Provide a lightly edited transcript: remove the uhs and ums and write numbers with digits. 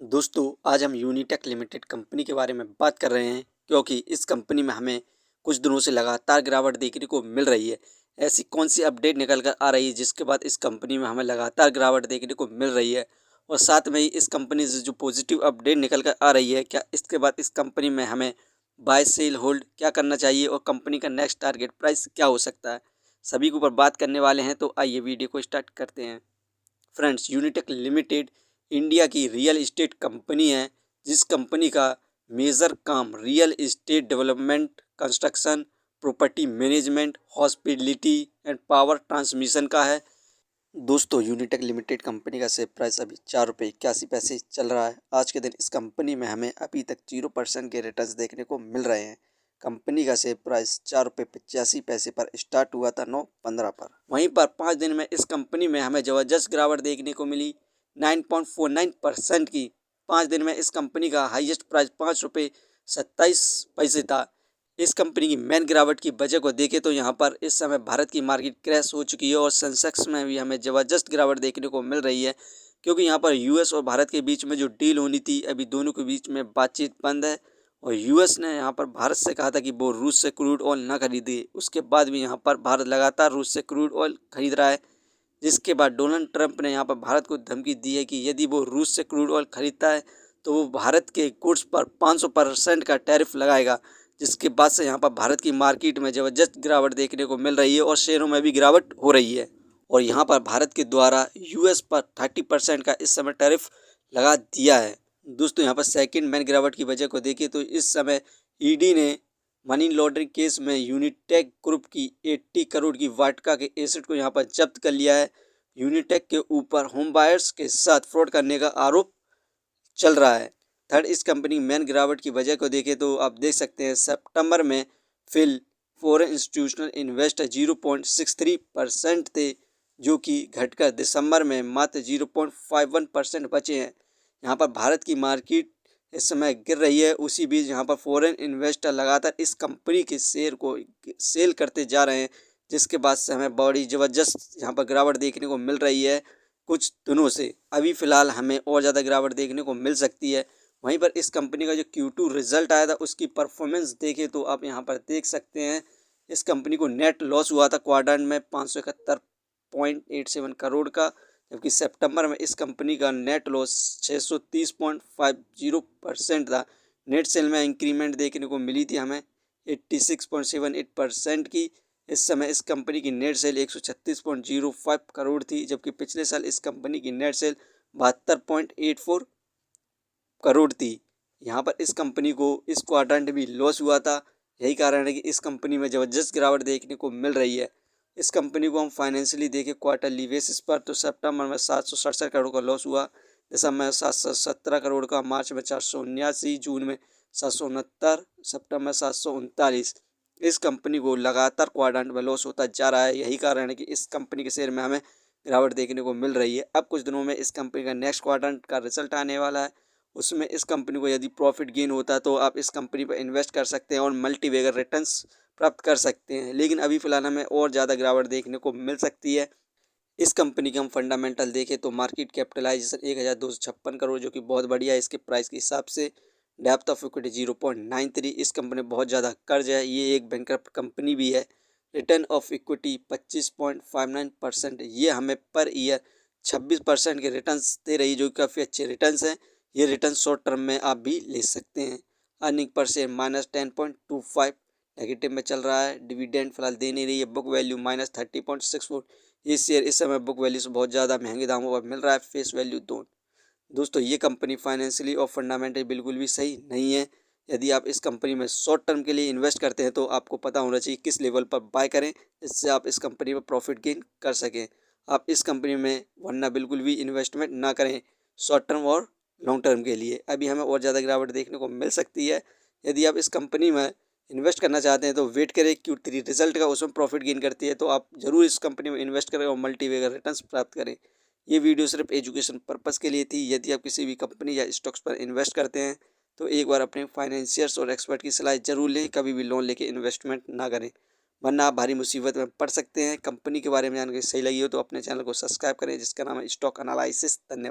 दोस्तों आज हम यूनिटेक लिमिटेड कंपनी के बारे में बात कर रहे हैं क्योंकि इस कंपनी में हमें कुछ दिनों से लगातार गिरावट देखने को मिल रही है। ऐसी कौन सी अपडेट निकल कर आ रही है जिसके बाद इस कंपनी में हमें लगातार गिरावट देखने को मिल रही है, और साथ में ही इस कंपनी से जो पॉजिटिव अपडेट निकल कर आ रही है, क्या इसके बाद इस कंपनी में हमें बाय सेल होल्ड क्या करना चाहिए और कंपनी का नेक्स्ट टारगेट प्राइस क्या हो सकता है, सभी के ऊपर बात करने वाले हैं। तो आइए वीडियो को स्टार्ट करते हैं। फ्रेंड्स, यूनिटेक लिमिटेड इंडिया की रियल इस्टेट कंपनी है, जिस कंपनी का मेजर काम real estate development, construction, property management, hospitality and power transmission का है। दोस्तों, यूनिटेक लिमिटेड कंपनी का शेयर प्राइस अभी 4 रुपये 81 पैसे चल रहा है। आज के दिन इस कंपनी में हमें अभी तक 0% के रिटर्न्स देखने को मिल रहे हैं। कंपनी का शेयर प्राइस 4 रुपये 85 पैसे पर स्टार्ट हुआ था 9/15 पर। वहीं पर 5 दिन में इस कंपनी में हमें ज़बरदस्त गिरावट देखने को मिली 9.49% की। 5 दिन में इस कंपनी का हाईएस्ट प्राइस 5 रुपये 27 पैसे था। इस कंपनी की मेन गिरावट की वजह को देखें तो यहाँ पर इस समय भारत की मार्केट क्रैश हो चुकी है और सेंसेक्स में भी हमें ज़बरदस्त गिरावट देखने को मिल रही है, क्योंकि यहाँ पर यूएस और भारत के बीच में जो डील होनी थी, अभी दोनों के बीच में बातचीत बंद है। और यूएस ने यहाँ पर भारत से कहा था कि वो रूस से क्रूड ऑयल ना खरीदे। उसके बाद भी यहाँ पर भारत लगातार रूस से क्रूड ऑयल खरीद रहा है, जिसके बाद डोनाल्ड ट्रंप ने यहाँ पर भारत को धमकी दी है कि यदि वो रूस से क्रूड ऑयल खरीदता है तो वो भारत के गुड्स पर 500% का टैरिफ लगाएगा। जिसके बाद से यहाँ पर भारत की मार्केट में ज़बरदस्त गिरावट देखने को मिल रही है और शेयरों में भी गिरावट हो रही है। और यहाँ पर भारत के द्वारा यूएस पर 30% का इस समय टैरिफ लगा दिया है। दोस्तों, यहाँ पर सेकंड मेन गिरावट की वजह को देखिए तो इस समय ईडी ने मनी लॉन्ड्रिंग केस में यूनिटेक ग्रुप की 80 करोड़ की वाटका के एसेट को यहाँ पर जब्त कर लिया है। यूनिटेक के ऊपर होम बायर्स के साथ फ्रॉड करने का आरोप चल रहा है। थर्ड, इस कंपनी की मेन गिरावट की वजह को देखें तो आप देख सकते हैं सितंबर में फिल फॉरेन इंस्टीट्यूशनल इन्वेस्टर 0.63% थे, जो कि घटकर दिसंबर में मात्र 0.51% बचे हैं। यहाँ पर भारत की मार्केट इस समय गिर रही है, उसी बीच यहाँ पर फॉरेन इन्वेस्टर लगातार इस कंपनी के शेयर को सेल करते जा रहे हैं, जिसके बाद से हमें बड़ी ज़बरदस्त यहाँ पर गिरावट देखने को मिल रही है कुछ दिनों से। अभी फ़िलहाल हमें और ज़्यादा गिरावट देखने को मिल सकती है। वहीं पर इस कंपनी का जो Q2 रिज़ल्ट आया था, उसकी परफॉर्मेंस देखें तो आप यहाँ पर देख सकते हैं, इस कंपनी को नेट लॉस हुआ था क्वार्टर में 571.87 करोड़ का, जबकि सितंबर में इस कंपनी का नेट लॉस 630.50% था। नेट सेल में इंक्रीमेंट देखने को मिली थी हमें 86.78% की। इस समय इस कंपनी की नेट सेल 136.05 करोड़ थी, जबकि पिछले साल इस कंपनी की नेट सेल 72.84 करोड़ थी। यहाँ पर इस कंपनी को इस क्वार्टर में भी लॉस हुआ था। यही कारण है कि इस कंपनी में ज़बरदस्त गिरावट देखने को मिल रही है। इस कंपनी को हम फाइनेंशियली देखें क्वार्टरली बेसिस पर तो सितंबर में 767 करोड़ का लॉस हुआ, दिसंबर में 717 करोड़ का, मार्च में 479, जून में 769, सितंबर में 739। इस कंपनी को लगातार क्वार्टर में लॉस होता जा रहा है। यही कारण है कि इस कंपनी के शेयर में हमें गिरावट देखने को मिल रही है। अब कुछ दिनों में इस कंपनी का नेक्स्ट क्वार्टर का रिजल्ट आने वाला है, उसमें इस कंपनी को यदि प्रॉफिट गेन होता है तो आप इस कंपनी पर इन्वेस्ट कर सकते हैं और मल्टीबैगर रिटर्न्स प्राप्त कर सकते हैं। लेकिन अभी फ़िलहाल हमें और ज़्यादा गिरावट देखने को मिल सकती है। इस कंपनी के हम फंडामेंटल देखें तो मार्केट कैपिटलाइजेशन 1256 करोड़, जो कि बहुत बढ़िया है इसके प्राइस के हिसाब से। Depth of equity 0.93। इस कंपनी में बहुत ज़्यादा कर्ज है, ये एक बैंकरप्ट कंपनी भी है। Return of equity 25.59%। ये हमें पर ईयर 26% के रिटर्न्स दे रही, जो काफ़ी अच्छे रिटर्न्स हैं। ये रिटर्न शॉर्ट टर्म में आप भी ले सकते हैं। अर्निंग पर शेयर -10.25 नेगेटिव में चल रहा है। डिविडेंड फिलहाल दे नहीं रही है। Book value -30.64। ये शेयर इस समय बुक वैल्यू से बहुत ज़्यादा महंगे दामों पर मिल रहा है, फेस वैल्यू 2। दोस्तों, ये कंपनी फाइनेंशियली और फंडामेंटली बिल्कुल भी सही नहीं है। यदि आप इस कंपनी में शॉर्ट टर्म के लिए इन्वेस्ट करते हैं तो आपको पता होना चाहिए किस लेवल पर बाय करें, जिससे आप इस कंपनी में प्रॉफिट गेन कर सकें। आप इस कंपनी में वरना बिल्कुल भी इन्वेस्टमेंट ना करें शॉर्ट टर्म और लॉन्ग टर्म के लिए। अभी हमें और ज़्यादा गिरावट देखने को मिल सकती है। यदि आप इस कंपनी में इन्वेस्ट करना चाहते हैं तो वेट करें Q3 रिजल्ट का, उसमें प्रॉफिट गेन करती है तो आप ज़रूर इस कंपनी में इन्वेस्ट करें और मल्टीबैगर रिटर्न्स प्राप्त करें। ये वीडियो सिर्फ एजुकेशन पर्पस के लिए थी। यदि आप किसी भी कंपनी या स्टॉक्स पर इन्वेस्ट करते हैं तो एक बार अपने फाइनेंशियर्स और एक्सपर्ट की सलाह जरूर लें। कभी भी लोन लेके इन्वेस्टमेंट ना करें, वरना आप भारी मुसीबत में पड़ सकते हैं। कंपनी के बारे में जानकारी सही लगी हो तो अपने चैनल को सब्सक्राइब करें, जिसका नाम है स्टॉक एनालिसिस। धन्यवाद।